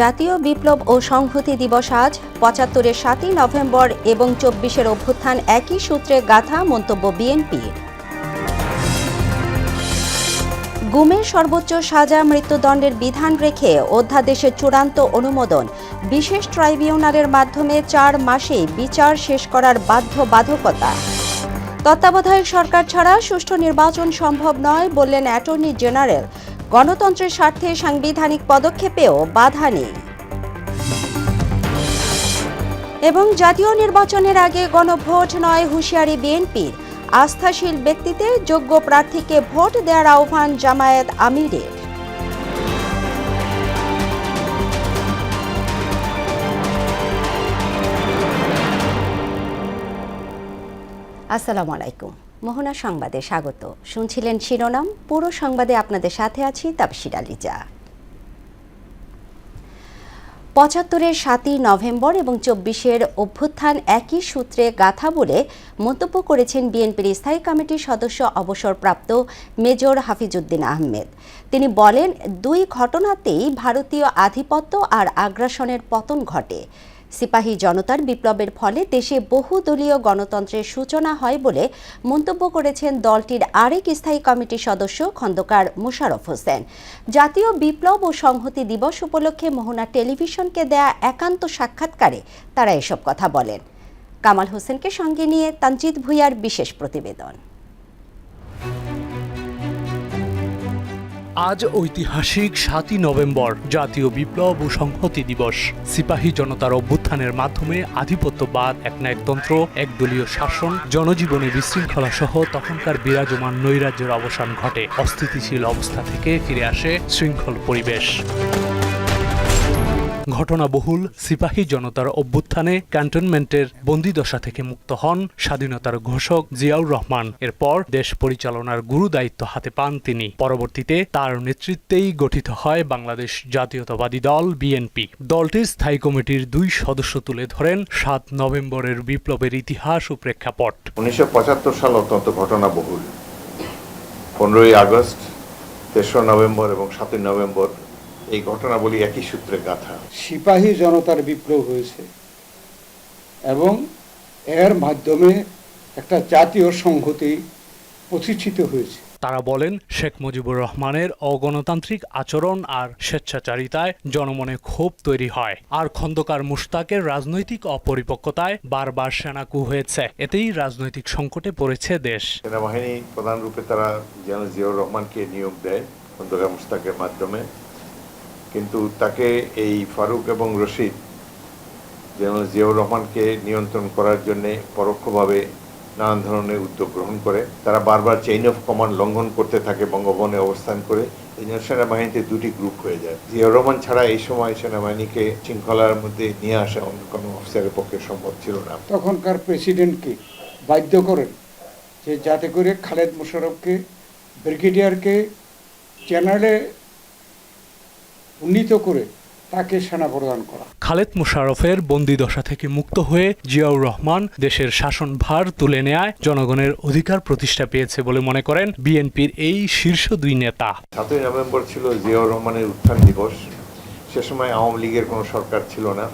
জাতীয় বিপ্লব ও সংহতি দিবস আজ ৭৫-এর ৭ই নভেম্বর এবং ২৪-এর অভ্যুত্থান একই সূত্রে গাঁথা মন্তব্য বিএনপির। গুমের সর্বোচ্চ সাজা মৃত্যুদণ্ডের বিধান রেখে অধ্যাদেশের চূড়ান্ত অনুমোদন, বিশেষ ট্রাইব্যুনালের মাধ্যমে ৪ মাসেই বিচার শেষ করার বাধ্যবাধকতা। তত্ত্বাবধায়ক সরকার ছাড়া সুষ্ঠু নির্বাচন সম্ভব নয় বললেন অ্যাটর্নি জেনারেল। গণতন্ত্রের স্বার্থে সাংবিধানিক পদক্ষেপেও বাধা নেই। এবং জাতীয় নির্বাচনের আগে গণভোট নয় হুঁশিয়ারি বিএনপির। আস্থাশীল ব্যক্তিতে যোগ্য প্রার্থীকে ভোট দেওয়ার আহ্বান জামায়াত আমিরের। আসসালামু আলাইকুম। মোহনা সংবাদে স্বাগত। শুনছিলেন শিরোনাম, পুরো সংবাদে আপনাদের সাথে আছি তাপসির আলিজা। ৭৫-এর ৭ই নভেম্বর এবং ২৪-এর অভ্যুত্থান একই সূত্রে গাঁথা বলে মন্তব্য করেছেন বিএনপির স্থায়ী কমিটির সদস্য অবসরপ্রাপ্ত মেজর হাফিজউদ্দিন আহমেদ। তিনি বলেন, দুই ঘটনাতেই ভারতীয় আধিপত্য আর আগ্রাসনের পতন ঘটে। সিপাহী জনতার বিপ্লবের ফলে দেশে বহুদলীয় গণতন্ত্রের সূচনা হয় বলে মন্তব্য করেছেন দলটির আরেক স্থায়ী কমিটির সদস্য খন্দকার মোশাররফ হোসেন। জাতীয় বিপ্লব ও সংহতি দিবস উপলক্ষে মোহনা টেলিভিশনকে দেয়া একান্ত সাক্ষাৎকারে তারা এসব কথা বলেন। কামাল হোসেনকে সঙ্গে নিয়ে তানজিদ ভুঁইয়ার বিশেষ প্রতিবেদন। আজ ঐতিহাসিক ৭ই নভেম্বর, জাতীয় বিপ্লব ও সংহতি দিবস। সিপাহী জনতার অভ্যুত্থানের মাধ্যমে আধিপত্যবাদ, একনায়কতন্ত্র, একদলীয় শাসন, জনজীবনে বিশৃঙ্খলা সহ তখনকার বিরাজমান নৈরাজ্যের অবসান ঘটে। অস্থিতিশীল অবস্থা থেকে ফিরে আসে শৃঙ্খল পরিবেশ। ঘটনাবহুল সিপাহী জনতার অভ্যুত্থানে ক্যান্টনমেন্টের বন্দিদশা থেকে মুক্ত হন স্বাধীনতার ঘোষক জিয়াউর রহমান। এরপর দেশ পরিচালনার গুরু দায়িত্ব হাতে পান তিনি। পরবর্তীতে তার নেতৃত্বেই গঠিত হয় বাংলাদেশ জাতীয়তাবাদী দল বিএনপি। দলটির স্থায়ী কমিটির ২ সদস্য তুলে ধরেন ৭ নভেম্বরের বিপ্লবের ইতিহাস ও প্রেক্ষাপট। ১৯৭৫ সাল অত্যন্ত ঘটনাবহুল। ১৫ই আগস্ট, ৩রা নভেম্বর এবং ৭ই নভেম্বর এই ঘটনাবলী একই সূত্রে গাঁথা। সিপাহী জনতার বিপ্লব হয়েছে এবং এর মাধ্যমে একটা জাতীয় সংহতি প্রতিষ্ঠিত হয়েছে। তারা বলেন, শেখ মুজিবুর রহমানের অগণতান্ত্রিক আচরণ আর স্বেচ্ছাচারিতায় জনমনে ক্ষোভ তৈরি হয়, আর খন্দকার মুশতাকের রাজনৈতিক অপরিপক্কতায় বারবার সেনা কূ হয়েছে। এতেই রাজনৈতিক সংকটে পড়েছে দেশ। সেনাবাহিনী প্রধান রূপে তারা যেন জিয়াউর রহমানকে নিয়োগ দেয় খন্দকার মুশতাকের মাধ্যমে, কিন্তু তাকে এই ফারুক এবং রশিদ যেন জিয়াউর রহমানকে নিয়ন্ত্রণ করার জন্য পরোক্ষভাবে নানান ধরনের উদ্যোগ গ্রহণ করে। তারা বারবার চেইন অফ কমান্ড লঙ্ঘন করতে থাকে বঙ্গভবনে অবস্থান করে। এই জন্য সেনাবাহিনীতে ২টি গ্রুপ হয়ে যায়। জিয়াউর রহমান ছাড়া এই সময় সেনাবাহিনীকে শৃঙ্খলার মধ্যে নিয়ে আসা অন্য কোনো অফিসারের পক্ষে সম্ভব ছিল না। তখনকার প্রেসিডেন্টকে বাধ্য করেন যে যাতে করে খালেদ মোশাররফকে, ব্রিগেডিয়ারকে জেনারেলে উন্নীত করে তাকে সেনা প্রদান করা। খালেদ মোশাররফের বন্দিদশা থেকে মুক্ত হয়ে জিয়াউর রহমান দেশের শাসনভার তুলে নেয় জনগণের অধিকার প্রতিষ্ঠা পেয়েছে বলে মনে করেন বিএনপির এই শীর্ষ ২ নেতা। ৭ই নভেম্বর ছিল জিয়াউর রহমানের উত্থান দিবস। সে সময় আওয়ামী লীগের কোনো সরকার ছিল না।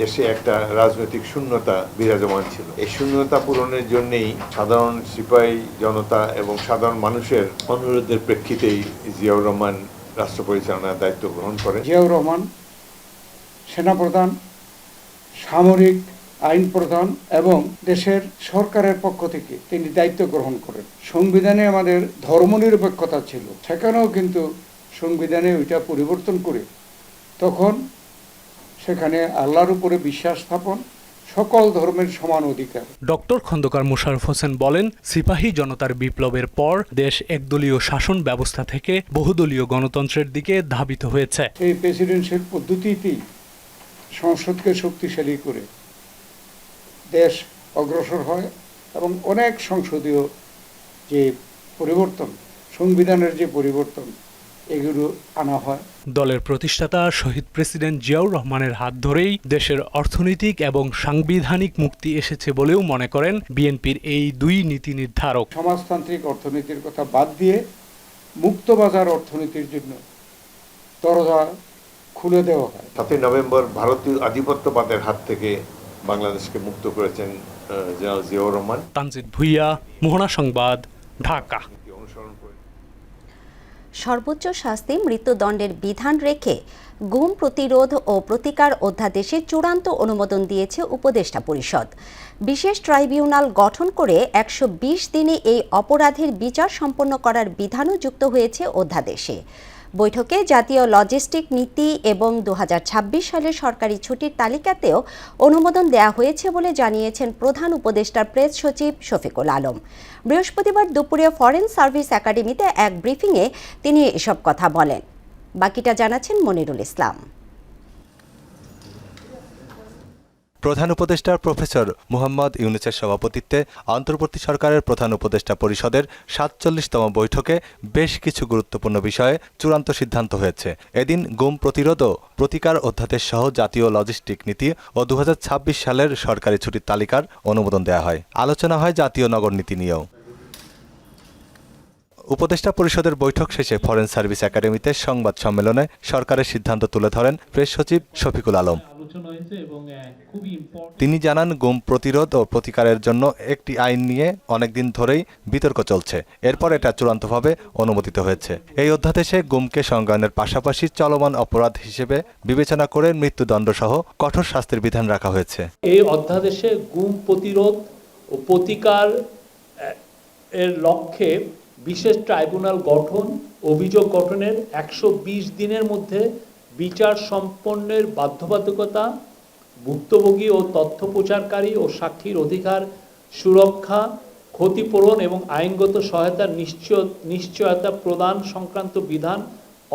দেশে একটা রাজনৈতিক শূন্যতা বিরাজমান ছিল। এই শূন্যতা পূরণের জন্যই সাধারণ সিপাহী জনতা এবং সাধারণ মানুষের অনুরোধের প্রেক্ষিতেই জিয়াউর রহমান রাষ্ট্র পরিচালনার দায়িত্ব গ্রহণ করেন। জিয়াউর রহমান সেনাপ্রধান, সামরিক আইন প্রধান এবং দেশের সরকারের পক্ষ থেকে তিনি দায়িত্ব গ্রহণ করেন। সংবিধানে আমাদের ধর্মনিরপেক্ষতা ছিল, সেখানেও কিন্তু সংবিধানে ওইটা পরিবর্তন করে তখন সেখানে আল্লাহর উপরে বিশ্বাস স্থাপন, সকল ধর্মের সমান অধিকার। ডক্টর খন্দকার মোশাররফ হোসেন বলেন, সিপাহী জনতার বিপ্লবের পর দেশ একদলীয় শাসন ব্যবস্থা থেকে বহুদলীয় গণতন্ত্রের দিকে ধাবিত হয়েছে। এই প্রেসিডেন্সিয়াল পদ্ধতিতেই সংসদকে শক্তিশালী করে দেশ অগ্রসর হয় এবং অনেক সংসদীয় যে পরিবর্তন, সংবিধানের যে পরিবর্তন, এগুলো আনা হয়। দলের প্রতিষ্ঠাতা শহীদ প্রেসিডেন্ট জিয়াউর রহমানের হাত ধরেই দেশের অর্থনৈতিক এবং সাংবিধানিক মুক্তি এসেছে বলেও মনে করেন বিএনপির এই ২ নীতি নির্ধারক। সমাজতান্ত্রিক অর্থনীতির কথা বাদ দিয়ে মুক্তবাজার অর্থনীতির জন্য দরজা খুলে দেওয়া হয়। 7ই নভেম্বর ভারতীয় আধিপত্যবাদের হাত থেকে বাংলাদেশকে মুক্ত করেছেন জেনারেল জিয়াউর রহমান। তানজিদ ভুইয়া, মোহনা সংবাদ, ঢাকা। অনুসরণ করে সর্বোচ্চ শাস্তি মৃত্যুদণ্ডের বিধান রেখে গুম প্রতিরোধ ও প্রতিকার অধ্যাদেশে চূড়ান্ত অনুমোদন দিয়েছে উপদেষ্টা পরিষদ। বিশেষ ট্রাইব্যুনাল গঠন করে 120 দিনে এই অপরাধের বিচার সম্পন্ন করার বিধানও যুক্ত হয়েছে অধ্যাদেশে। বৈঠকে জাতীয় লজিস্টিক নীতি এবং 2026 সালের সরকারি ছুটির তালিকাতেও অনুমোদন দেওয়া হয়েছে বলে জানিয়েছেন প্রধান উপদেষ্টার প্রেস সচিব শফিকুল আলম। বৃহস্পতিবার দুপুরে ফরেন সার্ভিস একাডেমিতে এক ব্রিফিংয়ে তিনি এসব কথা বলেন। বাকিটা জানাচ্ছেন মনিরুল ইসলাম। প্রধান উপদেষ্টা প্রফেসর মুহাম্মদ ইউনূসের সভাপতিত্বে অন্তর্বর্তী সরকারের প্রধান উপদেষ্টা পরিষদের ৪৭তম বৈঠকে বেশ কিছু গুরুত্বপূর্ণ বিষয়ে চূড়ান্ত সিদ্ধান্ত হয়েছে। এদিন গুম প্রতিরোধ ও প্রতিকার অধ্যাদেশ সহ জাতীয় লজিস্টিক নীতি ও 2026 সালের সরকারি ছুটির তালিকার অনুমোদন দেওয়া হয়। আলোচনা হয় জাতীয় নগর নীতি নিয়েও। উপদেষ্টা পরিষদের বৈঠক শেষে ফরেন সার্ভিস একাডেমিতে সংবাদ সম্মেলনে সরকারের সিদ্ধান্ত তুলে ধরেন প্রেস সচিব শফিকুল আলম। তিনি জানান, গুম প্রতিরোধ ও প্রতিকারের জন্য একটি আইন নিয়ে অনেকদিন ধরেই বিতর্ক চলছে। এরপর এটা চূড়ান্তভাবে অনুমোদিত হয়েছে। এই অধ্যাদেশে গুমকে সংজ্ঞায়নের পাশাপাশি চলমান অপরাধ হিসেবে বিবেচনা করে মৃত্যুদণ্ড সহ কঠোর শাস্তির বিধান রাখা হয়েছে। এই অধ্যাদেশে গুম প্রতিরোধ ও প্রতিকার এর লক্ষ্যে বিশেষ ট্রাইব্যুনাল গঠন, অভিযোগ গঠনের 120 দিনের মধ্যে বিচার সম্পন্নের বাধ্যবাধকতা, ভুক্তভোগী ও তথ্য প্রচারকারী ও সাক্ষীর অধিকার সুরক্ষা, ক্ষতিপূরণ এবং আইনগত সহায়তার নিশ্চয়তা প্রদান সংক্রান্ত বিধান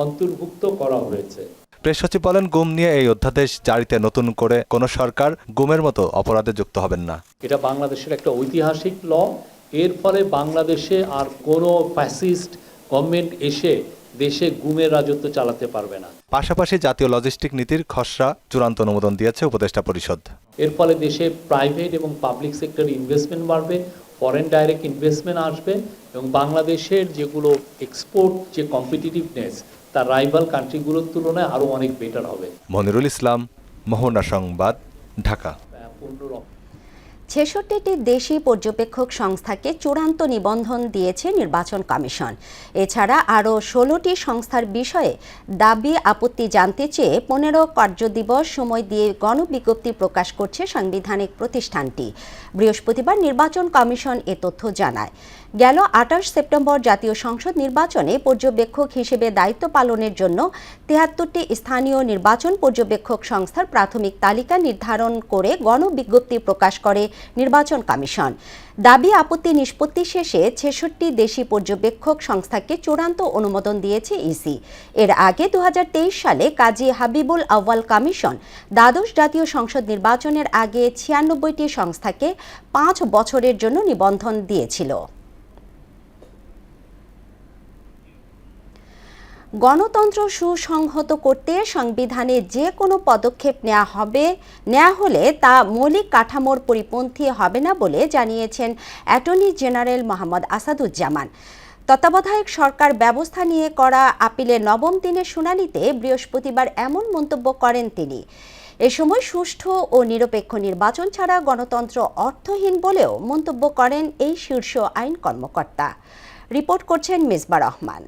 অন্তর্ভুক্ত করা হয়েছে। প্রেস সচিব বলেন, গুম নিয়ে এই অধ্যাদেশ জারিতে নতুন করে কোনো সরকার গুমের মতো অপরাধে যুক্ত হবেন না। এটা বাংলাদেশের একটা ঐতিহাসিক ল। এর ফলে বাংলাদেশে আর কোনো ফ্যাসিস্ট গভর্নমেন্ট এসে দেশে গুমের রাজত্ব চালাতে পারবে না। পাশাপাশি জাতীয় লজিস্টিক নীতির খসড়া চূড়ান্ত অনুমোদন দিয়েছে উপদেষ্টা পরিষদ। এর ফলে দেশে প্রাইভেট এবং পাবলিক সেক্টর ইনভেস্টমেন্ট বাড়বে, ফরেন ডাইরেক্ট ইনভেস্টমেন্ট আসবে এবং বাংলাদেশের যেগুলো এক্সপোর্ট যে কম্পিটিটিভনেস তার রাইভাল কান্ট্রিগুলোর তুলনায় আরও অনেক বেটার হবে। মনিরুল ইসলাম, মোহনা সংবাদ, ঢাকা। ৬৬টি দেশি পর্যবেক্ষক সংস্থাকে চূড়ান্ত নিবন্ধন দিয়েছে নির্বাচন কমিশন। এছাড়া আরও ১৬টি সংস্থার বিষয়ে দাবি আপত্তি জানতে চেয়ে ১৫ কার্যদিবস সময় দিয়ে গণবিজ্ঞপ্তি প্রকাশ করছে সাংবিধানিক প্রতিষ্ঠানটি। বৃহস্পতিবার নির্বাচন কমিশন এ তথ্য জানায়। গেল ২৮ সেপ্টেম্বর জাতীয় সংসদ নির্বাচনে পর্যবেক্ষক হিসেবে দায়িত্ব পালনের জন্য ৭৩টি স্থানীয় নির্বাচন পর্যবেক্ষক সংস্থার প্রাথমিক তালিকা নির্ধারণ করে গণবিজ্ঞপ্তি প্রকাশ করে নির্বাচন কমিশন। দাবি আপত্তি নিষ্পত্তি শেষে ৬৬ দেশি পর্যবেক্ষক সংস্থাকে চূড়ান্ত অনুমোদন দিয়েছে ইসি। এর আগে ২০২৩ সালে কাজী হাবিবুল আউয়াল কমিশন দ্বাদশ জাতীয় সংসদ নির্বাচনের আগে ৯৬টি সংস্থাকে ৫ বছরের জন্য নিবন্ধন দিয়েছিল। গণতন্ত্র সুসংহত করতে সংবিধানে যে কোনো পদক্ষেপ নেওয়া হলে তা মৌলিক কাঠামোর পরিপন্থী হবে না বলে জানিয়েছেন অ্যাটর্নি জেনারেল মোহাম্মদ আসাদুজ্জামান। তত্ত্বাবধায়ক সরকার ব্যবস্থা নিয়ে করা আপিলের ৯ম দিনের শুনানিতে বৃহস্পতিবার এমন মন্তব্য করেন তিনি। এ সময় সুষ্ঠু ও নিরপেক্ষ নির্বাচন ছাড়া গণতন্ত্র অর্থহীন বলেও মন্তব্য করেন এই শীর্ষ আইন কর্মকর্তা। রিপোর্ট করছেন মিসবা রহমান।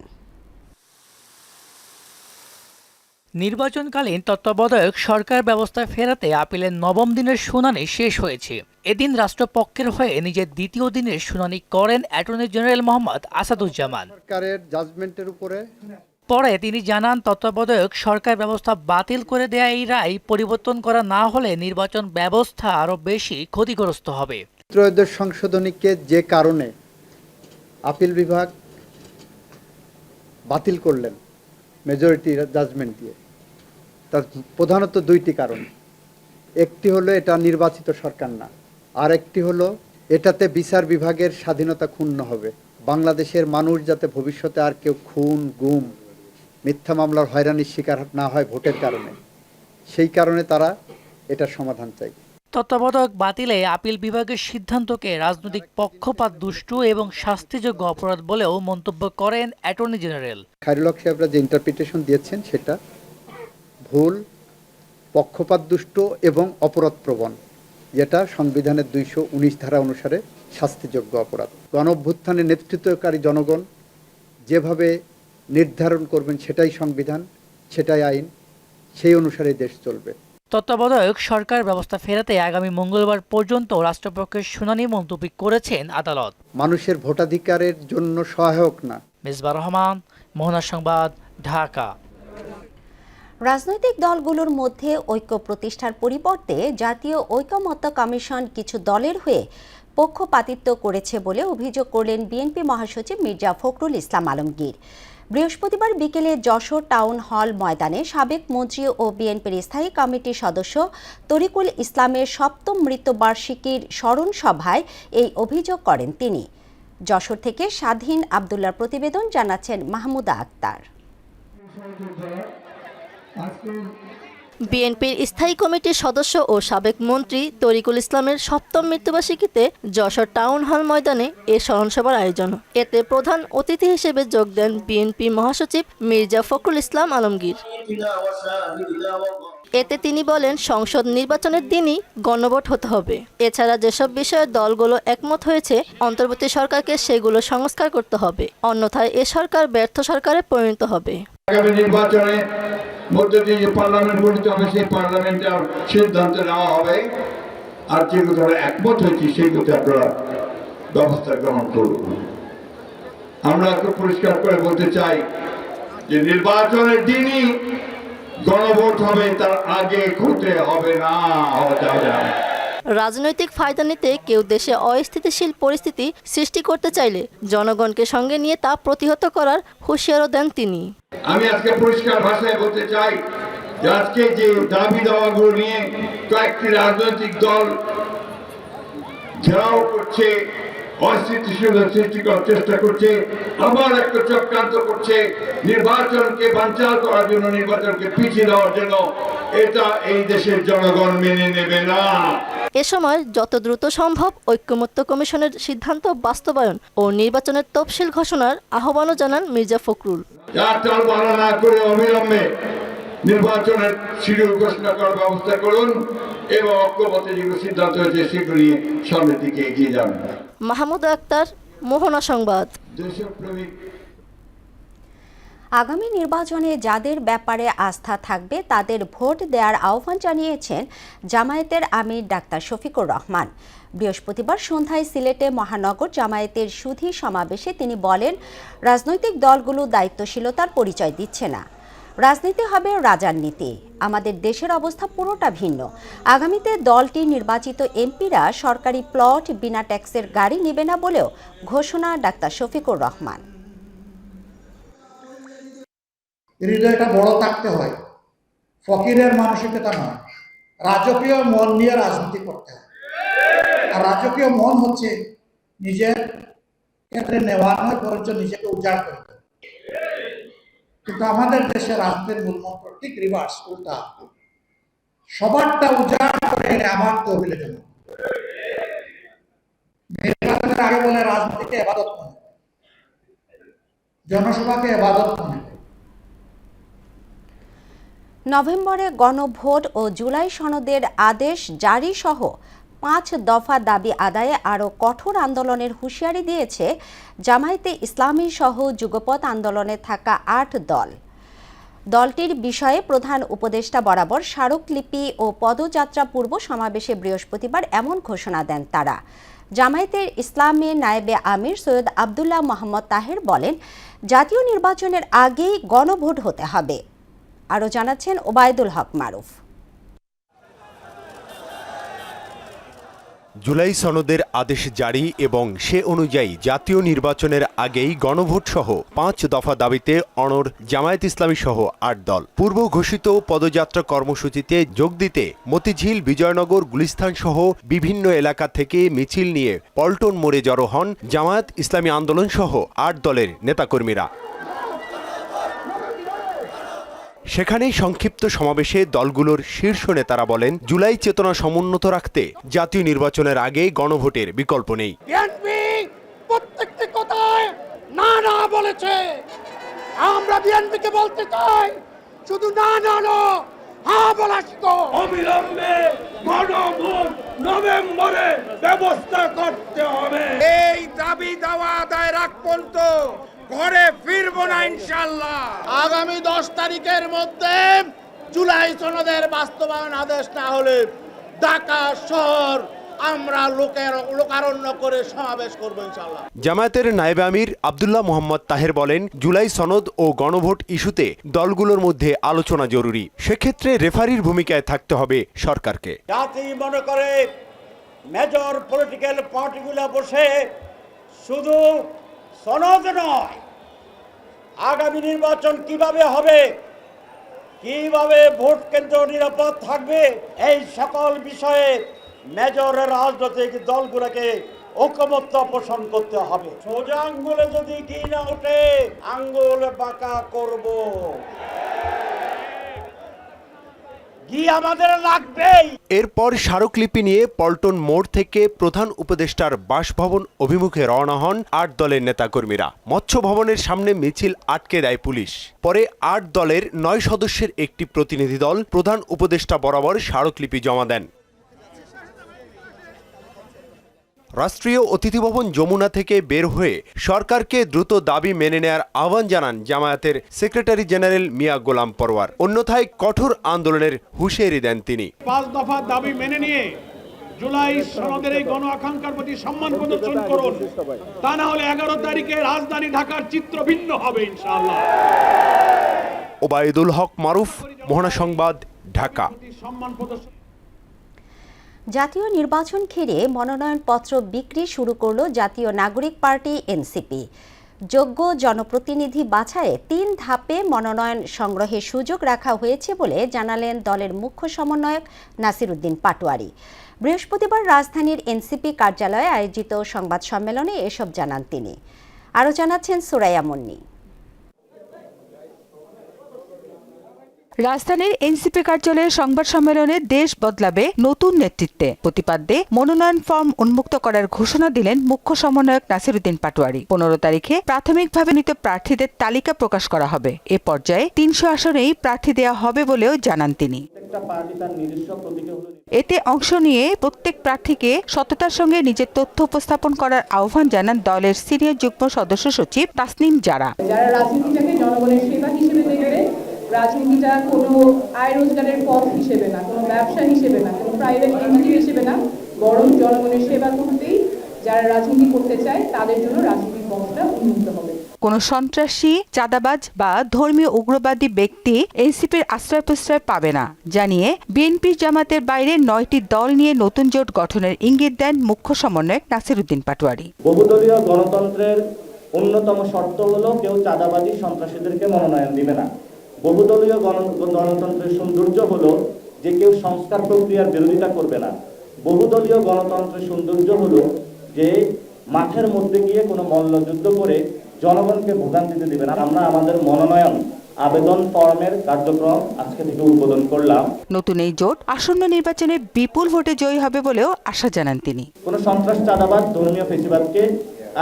নির্বাচনকালীন তত্ত্বাবধায়ক সরকার ব্যবস্থা ফেরাতে আপিলের ৯ম দিনের শুনানি শেষ হয়েছে। এদিন রাষ্ট্রপক্ষের হয়ে নিজের দ্বিতীয় দিনের শুনানি করেন অ্যাটর্নি জেনারেল মোহাম্মদ আসাদুজ্জামান। সরকারের জাজমেন্টের উপরে পরে তিনি জানান, তত্ত্বাবধায়ক সরকার ব্যবস্থা বাতিল করে দেয়া এই রায় পরিবর্তন করা না হলে নির্বাচন ব্যবস্থা আরও বেশি ক্ষতিগ্রস্ত হবে। ত্রয়োদশ সংশোধনীকে যে কারণে আপিল বিভাগ বাতিল করলেন মেজরিটি জাজমেন্ট দিয়ে, তার প্রধানত দুইটি কারণ। একটি হলো এটা নির্বাচিত সরকার না, আর একটি হলো এটাতে বিচার বিভাগের স্বাধীনতা ক্ষুণ্ণ হবে। বাংলাদেশের মানুষ যাতে ভবিষ্যতে আর কেউ খুন, গুম, মিথ্যা মামলার হয়রানির শিকার না হয় ভোটের কারণে, সেই কারণে তারা এটার সমাধান চাই। তত্ত্বাবধায়ক বাতিলে আপিল বিভাগের সিদ্ধান্তকে রাজনৈতিক পক্ষপাত দুষ্টু এবং শাস্তিযোগ্য অপরাধ বলেও মন্তব্য করেন অ্যাটর্নি জেনারেল। খায়রুল হক সাহেবরা যে ইন্টারপ্রিটেশন দিয়েছেন সেটা ভুল, পক্ষপাতদুষ্ট এবং অপরাধপ্রবণ, যেটা সংবিধানের 219 ধারা অনুসারে শাস্তিযোগ্য অপরাধ। গণঅভ্যুত্থানের নেতৃত্বকারী জনগণ যেভাবে নির্ধারণ করবেন সেটাই সংবিধান, সেটাই আইন, সেই অনুসারে দেশ চলবে। তত্ত্বাবধায়ক সরকার ব্যবস্থা ফেরাতে আগামী মঙ্গলবার পর্যন্ত রাষ্ট্রপক্ষের শুনানি মুলতবি করেছেন আদালত। মানুষের ভোটাধিকারের জন্য সহায়ক না। মিসবাহ রহমান, মোহনা সংবাদ, ঢাকা। রাজনৈতিক দলগুলোর মধ্যে ঐক্য প্রতিষ্ঠার পরিবর্তে জাতীয় ঐকমত্য কমিশন কিছু দলের হয়ে পক্ষপাতিত্ব করেছে বলে অভিযোগ করলেন বিএনপি মহাসচিব মির্জা ফখরুল ইসলাম আলমগীর। বৃহস্পতিবার বিকেলে যশোর টাউন হল ময়দানে সাবেক মন্ত্রী ও বিএনপির স্থায়ী কমিটির সদস্য তরিকুল ইসলামের ৭ম মৃত্যুবার্ষিকীর স্মরণ সভায় এই অভিযোগ করেন তিনি। যশোর থেকে স্বাধীন আব্দুল্লাহর প্রতিবেদন, জানাচ্ছেন মাহমুদা আক্তার। বিএনপির স্থায়ী কমিটির সদস্য ও সাবেক মন্ত্রী তরিকুল ইসলামের ৭ম মৃত্যুবার্ষিকীতে যশোর টাউন হল ময়দানে এ স্মরণসভার আয়োজন। এতে প্রধান অতিথি হিসেবে যোগ দেন বিএনপি মহাসচিব মির্জা ফখরুল ইসলাম আলমগীর। এতে তিনি বলেন, সংসদ নির্বাচনের দিনই গণভোট হতে হবে। এছাড়া যেসব বিষয়ে দলগুলো একমত হয়েছে, অন্তর্বর্তী সরকারকে সেগুলো সংস্কার করতে হবে, অন্যথায় এ সরকার ব্যর্থ সরকারে পরিণত হবে। আগামী নির্বাচনে মধ্যে দিয়ে যে পার্লামেন্ট গঠিত হবে, সেই পার্লামেন্টের সিদ্ধান্ত নেওয়া হবে, আর যেগুলো একমত হয়েছে সেগুলোতে আপনারা ব্যবস্থা গ্রহণ করুন। আমরা খুব পরিষ্কার করে বলতে চাই যে নির্বাচনের দিনই গণভোট হবে, তার আগে হতে হবে না, হওয়া যাবে না। রাজনৈতিক ফায়দা নিতে কেউ দেশে অস্থিতিশীল পরিস্থিতি সৃষ্টি করতে চাইলে জনগণকে সঙ্গে নিয়ে তা প্রতিহত করার হুঁশিয়ারও দেন তিনি। আমি আজকে পরিষ্কার ভাষায় বলতে চাই যে আজকে যে দাবি দাওয়াগুলো নিয়ে কয়েকটি রাজনৈতিক দল ঘেরাও করছে, অস্থিতিশীলতা সৃষ্টি করার চেষ্টা করছে, আবার একটা চক্রান্ত করছে নির্বাচনকে বানচাল করার জন্য, নির্বাচনকে পিছিয়ে দেওয়ার জন্য, এটা এই দেশের জনগণ মেনে নেবে না। এ সময় যত দ্রুত সম্ভব ঐকমত্য কমিশনের সিদ্ধান্ত বাস্তবায়ন ও নির্বাচনের তফসিল ঘোষণার আহ্বানও জানান মির্জা ফখরুল। টালবাহানা না করে অবিলম্বে নির্বাচনের শিডিউল ঘোষণা করার ব্যবস্থা করুন এবং ঐকমত্যে যেগুলো সিদ্ধান্ত হয়েছে সেগুলো নিয়ে সামনের দিকে এগিয়ে যাবেন। মাহমুদা আক্তার, মোহনা সংবাদ। দেশপ্রেমিক আগামী নির্বাচনে যাদের ব্যাপারে আস্থা থাকবে তাদের ভোট দেওয়ার আহ্বান জানিয়েছেন জামায়াতের আমির ডাক্তার শফিকুর রহমান। বৃহস্পতিবার সন্ধ্যায় সিলেটে মহানগর জামায়াতের সুধী সমাবেশে তিনি বলেন, রাজনৈতিক দলগুলো দায়িত্বশীলতার পরিচয় দিচ্ছে না। রাজনীতি হবে রাজার নীতি। আমাদের দেশের অবস্থা পুরোটা ভিন্ন। আগামীতে দলটি নির্বাচিত এমপিরা সরকারি প্লট বিনা ট্যাক্সের গাড়ি নেবে না বলেও ঘোষণা ডাক্তার শফিকুর রহমান। হৃদয়টা বড় থাকতে হয়, ফকিরের মানসিকতা নয়। রাজকীয় মন নিয়ে রাজনীতি করতে হয়, আর রাজকীয় মন হচ্ছে নিজের ক্ষেত্রে নেওয়া নয়, বরঞ্চ নিজেকে উজাড় করতে। কিন্তু আমাদের দেশের রাজনীতির মূলমন্ত্র ঠিক রিভার্স, উল্টা। সবারটা উজাড় করে আমার তহবিলের জন্য। নির্বাচনের আগে বলে রাজনীতিকে ইবাদত মনে, জনসভাকে ইবাদত মনে। নভেম্বরে গণভোট ও জুলাই সনদের আদেশ জারি সহ 5 দফা দাবি আদায়ে আরও কঠোর আন্দোলনের হুঁশিয়ারি দিয়েছে জামায়াতে ইসলামী সহ যুগপৎ আন্দোলনে থাকা 8 দল। দলটির বিষয়ে প্রধান উপদেষ্টা বরাবর স্মারকলিপি ও পদযাত্রা পূর্ব সমাবেশে বৃহস্পতিবার এমন ঘোষণা দেন তারা। জামায়াতের ইসলামের নায়েবে আমির সৈয়দ আব্দুল্লাহ মোহাম্মদ তাহের বলেন, জাতীয় নির্বাচনের আগেই গণভোট হতে হবে। আরও জানাচ্ছেন ওবায়দুল হক মারুফ। জুলাই সনদের আদেশ জারি এবং সে অনুযায়ী জাতীয় নির্বাচনের আগেই গণভোট সহ 5 দফা দাবিতে অনড় জামায়াত ইসলামী সহ 8 দল। পূর্ব ঘোষিত পদযাত্রা কর্মসূচিতে যোগ দিতে মতিঝিল, বিজয়নগর, গুলিস্তান সহ বিভিন্ন এলাকা থেকে মিছিল নিয়ে পল্টন মোড়ে জড়ো হন জামায়াত ইসলামী আন্দোলন সহ 8 দলের নেতাকর্মীরা। সেখানেই সংক্ষিপ্ত সমাবেশে দলগুলোর শীর্ষ নেতারা বলেন, জুলাই চেতনা সমুন্নত রাখতে জাতীয় নির্বাচনের আগে গণভোটের বিকল্প নেই। বিএনপি প্রত্যেকটি কথায় না না বলেছে। আমরা বিএনপিকে বলতে চাই, শুধু না না না, অবিলম্বে গণভোট নভেম্বরে ব্যবস্থা করতে হবে। এই দাবি দাওয়া আদায় রাখ পর্যন্ত ঘরে ফিরবো না ইনশাআল্লাহ। আগামী 10 তারিখের মধ্যে জুলাই সনদের বাস্তবায়ন আদেশ না হলে ঢাকা শহর আমরা লোকারণ্য করে সমাবেশ করবো ইনশাআল্লাহ। জামায়াতের নায়েবে আমির আব্দুল্লাহ মোহাম্মদ তাহের বলেন, জুলাই সনদ ও গণভোট ইস্যুতে দলগুলোর মধ্যে আলোচনা জরুরি। সেক্ষেত্রে রেফারির ভূমিকায় থাকতে হবে সরকারকে। জাতি মনে করে মেজর পলিটিক্যাল পার্টিগুলো বসে শুধু সনদ নয়, আগামী নির্বাচন কিভাবে হবে, কিভাবে ভোট কেন্দ্র নিরাপদ থাকবে, এই সকল বিষয়ে মেজর রাজনৈতিক দলগুলোকে ঐকমত্য পোষণ করতে হবে। সোজা আঙ্গুলে যদি কি না ওঠে, আঙ্গুল বাঁকা করব, কি আমাদের লাগবেই। এরপর স্মারকলিপি নিয়ে পল্টন মোড় থেকে প্রধান উপদেষ্টার বাসভবন অভিমুখে রওনা হন 8 দলের নেতাকর্মীরা। মৎস্য ভবনের সামনে মিছিল আটকে দেয় পুলিশ। পরে 8 দলের 9 সদস্যের একটি প্রতিনিধি দল প্রধান উপদেষ্টা বরাবর স্মারকলিপি জমা দেন। রাষ্ট্রীয় অতিথি ভবন যমুনা থেকে বের হয়ে সরকারকে দ্রুত দাবি মেনে নেয়ার আহ্বান জানান জামায়াতের সেক্রেটারি জেনারেল মিয়া গোলাম পরওয়ার। অন্যথায় কঠোর আন্দোলনের হুঁশিয়ারি দেন তিনি। 5 দফা দাবি মেনে নিয়ে জুলাই সনদের এই গণ আকাঙ্ক্ষার প্রতি সম্মান প্রদর্শন করুন, তা না হলে 11 তারিখে রাজধানী ঢাকার চিত্র ভিন্ন হবে ইনশাআল্লাহ। ওবায়দুল হক মারুফ, মোহনা সংবাদ, ঢাকা। জাতীয় নির্বাচন ঘিরে মনোনয়নপত্র বিক্রি শুরু করল জাতীয় নাগরিক পার্টি এনসিপি। যোগ্য জনপ্রতিনিধি বাছাইয়ে 3 ধাপে মনোনয়ন সংগ্রহের সুযোগ রাখা হয়েছে বলে জানালেন দলের মুখ্য সমন্বয়ক নাসির উদ্দিন পাটোয়ারি। বৃহস্পতিবার রাজধানীর এনসিপি কার্যালয়ে আয়োজিত সংবাদ সম্মেলনে এসব জানান তিনি। আরও জানাচ্ছেন সুরাইয়া মুন্নি। রাজধানীর এনসিপি কার্যালয়ের সংবাদ সম্মেলনে দেশ বদলাবে নতুন নেতৃত্বে প্রতিপাদ্যে মনোনয়ন ফর্ম উন্মুক্ত করার ঘোষণা দিলেন মুখ্য সমন্বয়ক নাসির উদ্দিন পাটোয়ারি। 15 তারিখে প্রাথমিকভাবে মনোনীত প্রার্থীদের তালিকা প্রকাশ করা হবে। এ পর্যায়ে 300 আসনেই প্রার্থী দেওয়া হবে বলেও জানান তিনি। এতে অংশ নিয়ে প্রত্যেক প্রার্থীকে সততার সঙ্গে নিজের তথ্য উপস্থাপন করার আহ্বান জানান দলের সিনিয়র যুগ্ম সদস্য সচিব তাসনিম জারা। যারা রাজনীতিটাকে জনগণের সেবা হিসেবে দেখবে, রাজনীতিটা কোনো আয় রোজগারের পথ হিসেবে না, কোনো ব্যবসা হিসেবে না, কোনো প্রাইভেট এন্টিটি হিসেবে না, বরং জনগণের সেবা করতেই যারা রাজনীতি করতে চায় তাদের জন্য রাজনীতির পথটা উন্মুক্ত হবে। কোনো সন্ত্রাসী, চাঁদাবাজ বা ধর্মীয় উগ্রবাদী ব্যক্তি এনসিপির আশ্রয় প্রশ্রয় পাবে না জানিয়ে বিএনপি জামাতের বাইরে 9টি দল নিয়ে নতুন জোট গঠনের ইঙ্গিত দেন মুখ্য সমন্বয়ক নাসির উদ্দিন পাটোয়ারি। বহুদলীয় গণতন্ত্রের অন্যতম শর্ত হলো কেউ চাঁদাবাদী সন্ত্রাসীদেরকে মনোনয়ন দিবে না। বহুদলীয় গণতন্ত্রের সৌন্দর্য হলো যে কেউ সংস্কার প্রক্রিয়ার বিরোধিতা করবে না। বহুদলীয় গণতন্ত্রের সৌন্দর্য হলো যে মাঠের মধ্যে গিয়ে কোনো মল্লযুদ্ধ করে জনগণকে ভোগান্তিতে দিবে না। আমরা আমাদের মনোনয়ন আবেদন ফর্মের কার্যক্রম আজকে থেকে উদ্বোধন করলাম। নতুন এই জোট আসন্ন নির্বাচনে বিপুল ভোটে জয়ী হবে বলেও আশা জানান তিনি। কোনো সন্ত্রাস, চাঁদাবাদ, ধর্মীয় ফেসিবাদকে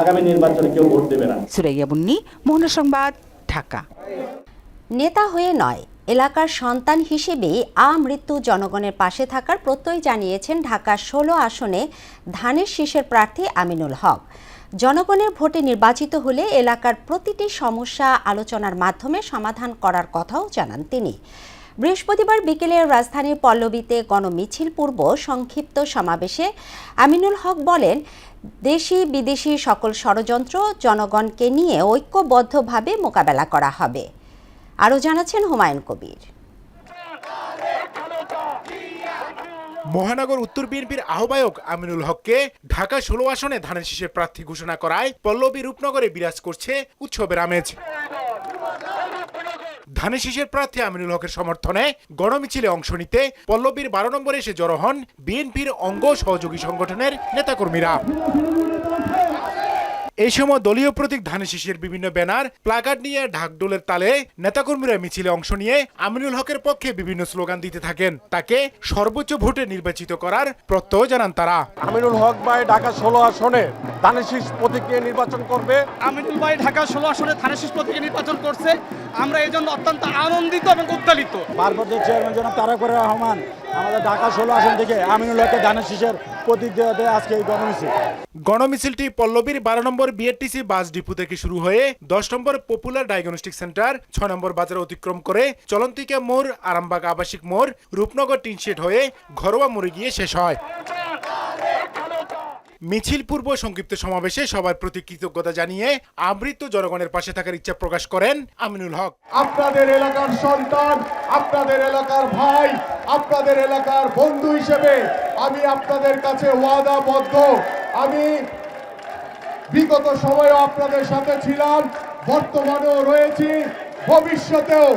আগামী নির্বাচনে কেউ ভোট দেবে না। সুরাইয়া মুন্নি, মোহনা সংবাদ, ঢাকা। নেতা হয়ে নয়, এলাকার সন্তান হিসেবেই আমৃত্যু জনগণের পাশে থাকার প্রত্যয় জানিয়েছেন ঢাকা 16 আসনে ধানের শীষের প্রার্থী আমিনুল হক। জনগণের ভোটে নির্বাচিত হলে এলাকার প্রতিটি সমস্যা আলোচনার মাধ্যমে সমাধান করার কথাও জানান তিনি। বৃহস্পতিবার বিকেলে রাজধানীর পল্লবীতে গণমিছিল পূর্ব সংক্ষিপ্ত সমাবেশে আমিনুল হক বলেন, দেশি বিদেশি সকল ষড়যন্ত্র জনগণকে নিয়ে ঐক্যবদ্ধভাবে মোকাবেলা করা হবে। আরও জানাচ্ছেন হুমায়ুন কবির। মহানগর উত্তর বিএনপির আহ্বায়ক আমিনুল হককে ঢাকা 16 আসনে ধানের শীষের প্রার্থী ঘোষণা করায় পল্লবী রূপনগরে বিরাজ করছে উৎসবের আমেজ। ধানের শীষের প্রার্থী আমিনুল হকের সমর্থনে গণমিছিলে অংশ নিতে পল্লবীর 12 নম্বরে এসে জড়ো হন বিএনপির অঙ্গ সহযোগী সংগঠনের নেতাকর্মীরা। এই সময় দলীয় প্রতীক ধানের শীষের বিভিন্ন ব্যানার প্লাকার্ড নিয়ে ঢাকঢোলের তালে নেতাকর্মীরা মিছিলে অংশ নিয়ে আমিনুল হকের পক্ষে বিভিন্ন স্লোগান দিতে থাকেন। তাকে সর্বোচ্চ ভোটে নির্বাচিত করার প্রত্যয় জানান তারা। আমিনুল হক ভাই ঢাকা 16 আসনে ধানের শীষ প্রতীক নিয়ে নির্বাচন করবে। আমিনুল ভাই ঢাকা 16 আসনে ধানের শীষ প্রতীকে নির্বাচন করছে। আমরা এই জন্য অত্যন্ত আনন্দিত এবং উত্তেজিত। পার্বত্য চেয়ারম্যান জনাব তারেক রহমান আমাদের ঢাকা 16 আসন থেকে আমিনুল হককে ধানের শীষের প্রতীক দেওয়াতে আজকে এই গণমিছিল। গণমিছিলটি পল্লবীর 12 নম্বর বিআরটিসি বাস ডিপো থেকে শুরু হয়ে 10 নম্বর পপুলার ডায়াগনস্টিক সেন্টার, 6 নম্বর বাজার অতিক্রম করে চলন্তিকা মোড়, আরামবাগ আবাসিক মোড়, রূপনগর টিনশেড হয়ে ঘরোয়া মোড়ে গিয়ে শেষ হয়। মিছিল পূর্ব সংক্ষিপ্ত সমাবেশে সবার প্রতি কৃতজ্ঞতা জানিয়ে আমৃত্যু জনগণের পাশে থাকার ইচ্ছা প্রকাশ করেন আমিনুল হক। আপনাদের এলাকার সন্তান, আপনাদের এলাকার ভাই, আপনাদের এলাকার বন্ধু হিসেবে আমি আপনাদের কাছে ওয়াদাবদ্ধ। আমি বিগত সময়েও আপনাদের সাথে ছিলাম, বর্তমানেও রয়েছি, ভবিষ্যতেও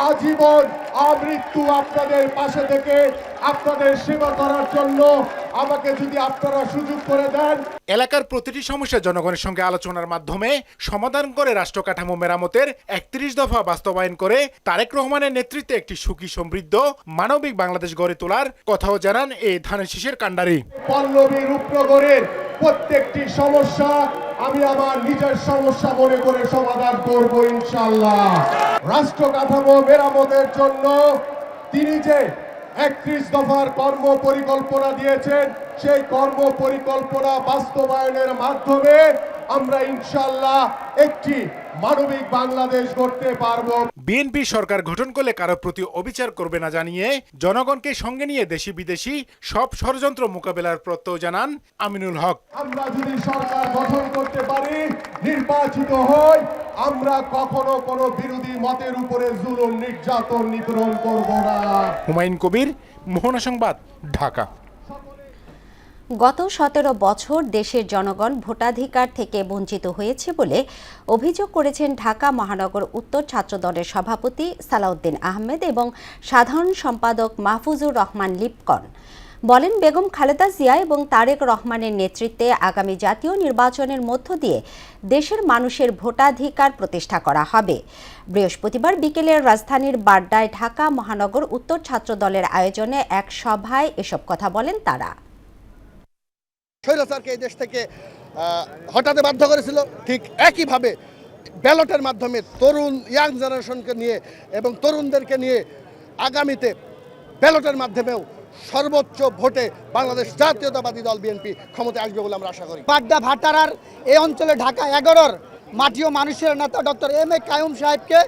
আজীবন আমৃত্যু আপনাদের পাশে থেকে আপনাদের সেবা করার জন্য আমাকে যদি আপনারা সুযোগ করে দেন। এলাকার প্রতিটি সমস্যা জনগণের সঙ্গে আলোচনার মাধ্যমে সমাধান করে রাষ্ট্র কাঠামো মেরামতের 31 দফা বাস্তবায়ন করে তারেক রহমানের নেতৃত্বে একটি সুখী সমৃদ্ধ মানবিক বাংলাদেশ গড়ে তোলার কথাও জানান এই ধানের শীষের কাণ্ডারি। পল্লবী রূপনগরের প্রত্যেকটি সমস্যা আমি আমার নিজের সমস্যা মনে করে সমাধান করব ইনশাআল্লাহ। রাষ্ট্র কাঠামো মেরামতের জন্য তিনি যে 31 দফার কর্ম পরিকল্পনা দিয়েছেন, সেই কর্ম পরিকল্পনা বাস্তবায়নের মাধ্যমে আমরা ইনশাআল্লাহ একটি মানবিক বাংলাদেশ গড়তে পারবো। বিএনপি সরকার গঠন করলে কারো প্রতি অবিচার করবে না জানিয়ে জনগণকে সঙ্গে নিয়ে দেশি বিদেশি সব ষড়যন্ত্র মোকাবেলার প্রত্যয় জানান আমিনুল হক। আমরা যদি সরকার গঠন করতে পারি, নির্বাচিত হই, আমরা কখনো কোনো বিরোধী মতের উপরে জুলুম নির্যাতন নিপীড়ন করব না। হুমায়ুন কবির, মোহনা সংবাদ, ঢাকা। গত 17 বছর দেশের জনগণ ভোটাধিকার থেকে বঞ্চিত হয়েছে বলে অভিযোগ করেছেন ঢাকা মহানগর উত্তর ছাত্রদলের সভাপতি সালাউদ্দিন আহমেদ এবং সাধারণ সম্পাদক মাহফুজুর রহমান লিপকন। বলেন, বেগম খালেদা জিয়া এবং তারেক রহমানের নেতৃত্বে আগামী জাতীয় নির্বাচনের মধ্য দিয়ে দেশের মানুষের ভোটাধিকার প্রতিষ্ঠা করা হবে। বৃহস্পতিবার বিকেলে রাজধানীর বাড্ডায় ঢাকা মহানগর উত্তর ছাত্রদলের আয়োজনে এক সভায় এসব কথা বলেন তারা। স্বৈরাচারকে এই দেশ থেকে হটাতে বাধ্য করেছিল, ঠিক একইভাবে ব্যালটের মাধ্যমে তরুণ ইয়াং জেনারেশনকে নিয়ে এবং তরুণদেরকে নিয়ে আগামীতে ব্যালটের মাধ্যমেও সর্বোচ্চ ভোটে বাংলাদেশ জাতীয়তাবাদী দল বিএনপি ক্ষমতায় আসবে বলে আমরা আশা করি। বাড্ডা ভাটারার এই অঞ্চলে ঢাকা 11-র মাটি ও মানুষের নেতা ডক্টর এম এ কাইয়ুম সাহেবকে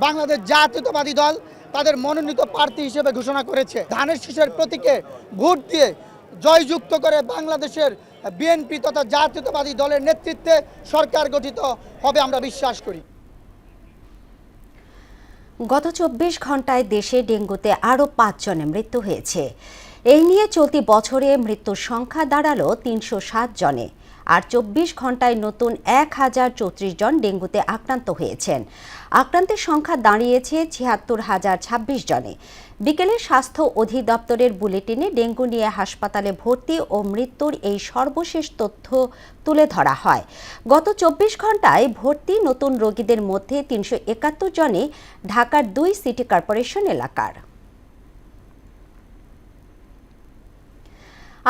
বাংলাদেশ জাতীয়তাবাদী দল তাদের মনোনীত প্রার্থী হিসেবে ঘোষণা করেছে। ধানের শীষের প্রতীকে ভোট দিয়ে জয়যুক্ত করে বাংলাদেশের বিএনপি তথা জাতীয়তাবাদী দলের নেতৃত্বে সরকার গঠিত হবে আমরা বিশ্বাস করি। গত 24 ঘন্টায় দেশে ডেঙ্গুতে আরও 5 জনের মৃত্যু হয়েছে। এই নিয়ে চলতি বছরে মৃত্যুর সংখ্যা দাঁড়ালো 307 জনে। আর 24 ঘন্টায় নতুন 1034 জন ডেঙ্গুতে আক্রান্ত হয়েছেন। আক্রান্তের সংখ্যা দাঁড়িয়েছে ৭৬,০২৬ জনে। বিকেলে স্বাস্থ্য অধিদপ্তরের বুলেটিনে ডেঙ্গু নিয়ে হাসপাতালে ভর্তি ও মৃত্যুর এই সর্বশেষ তথ্য তুলে ধরা হয়। গত 24 ঘন্টায় ভর্তি নতুন রোগীদের মধ্যে 371 জনই ঢাকার 2 সিটি কর্পোরেশন এলাকার।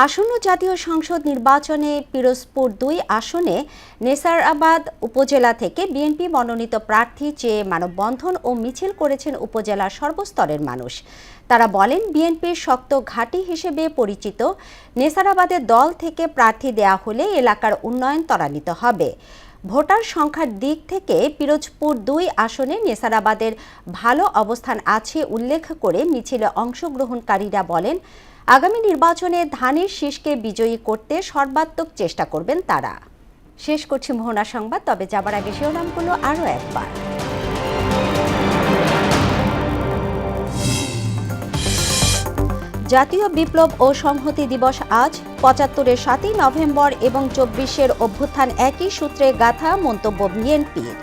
আসন্ন জাতীয় সংসদ নির্বাচনে পিরোজপুর 2 আসনে নেসারাবাদ উপজেলা থেকে বিএনপি মনোনীত প্রার্থী চেয়ে মানববন্ধন ও মিছিল করেছেন উপজেলার সর্বস্তরের মানুষ। তারা বলেন, বিএনপির শক্ত ঘাঁটি হিসেবে পরিচিত নেসারাবাদের দল থেকে প্রার্থী দেয়া হলে এলাকার উন্নয়ন ত্বরান্বিত হবে। ভোটার সংখ্যার দিক থেকে পিরোজপুর 2 আসনে নেসারাবাদের ভালো অবস্থান আছে উল্লেখ করে মিছিলে অংশগ্রহণকারীরা বলেন, আগামী নির্বাচনে ধানের শীষকে বিজয়ী করতে সর্বাত্মক চেষ্টা করবেন তারা। শেষ করছি মোহনা সংবাদ, তবে যাবার আগে শিরোনামগুলো আরও একবার। জাতীয় বিপ্লব ও সংহতি দিবস আজ। ৭৫-এর ৭ই নভেম্বর এবং ২৪-এর অভ্যুত্থান একই সূত্রে গাঁথা, মন্তব্য বিএনপির।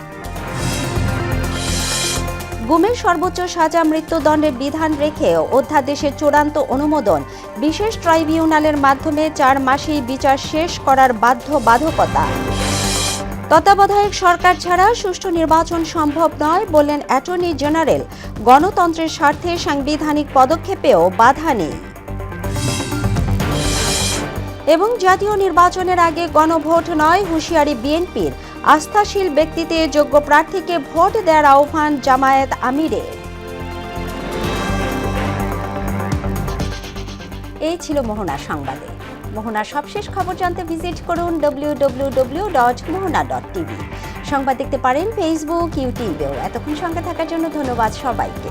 গুমের সর্বোচ্চ সাজা মৃত্যুদণ্ডের বিধান রেখে অধ্যাদেশের চূড়ান্ত অনুমোদন। বিশেষ ট্রাইব্যুনালের মাধ্যমে 4 মাসেই বিচার শেষ করার বাধ্যবাধকতা। তত্ত্বাবধায়ক সরকার ছাড়া সুষ্ঠু নির্বাচন সম্ভব নয় বললেন অ্যাটর্নি জেনারেল। গণতন্ত্রের স্বার্থে সাংবিধানিক পদক্ষেপেও বাধা নেই। এবং জাতীয় নির্বাচনের আগে গণভোট নয়, হুঁশিয়ারি বিএনপির। আস্থাশীল ব্যক্তিতে যোগ্য প্রার্থীকে ভোট দেওয়ার আহ্বান জামায়াত আমিরের। এই ছিল মোহনা সংবাদে। মোহনার সবশেষ খবর জানতে ভিজিট করুন www.mohana.tv। সংবাদ দেখতে পারেন ফেসবুক, ইউটিউবেও। এতক্ষণ সঙ্গে থাকার জন্য ধন্যবাদ সবাইকে।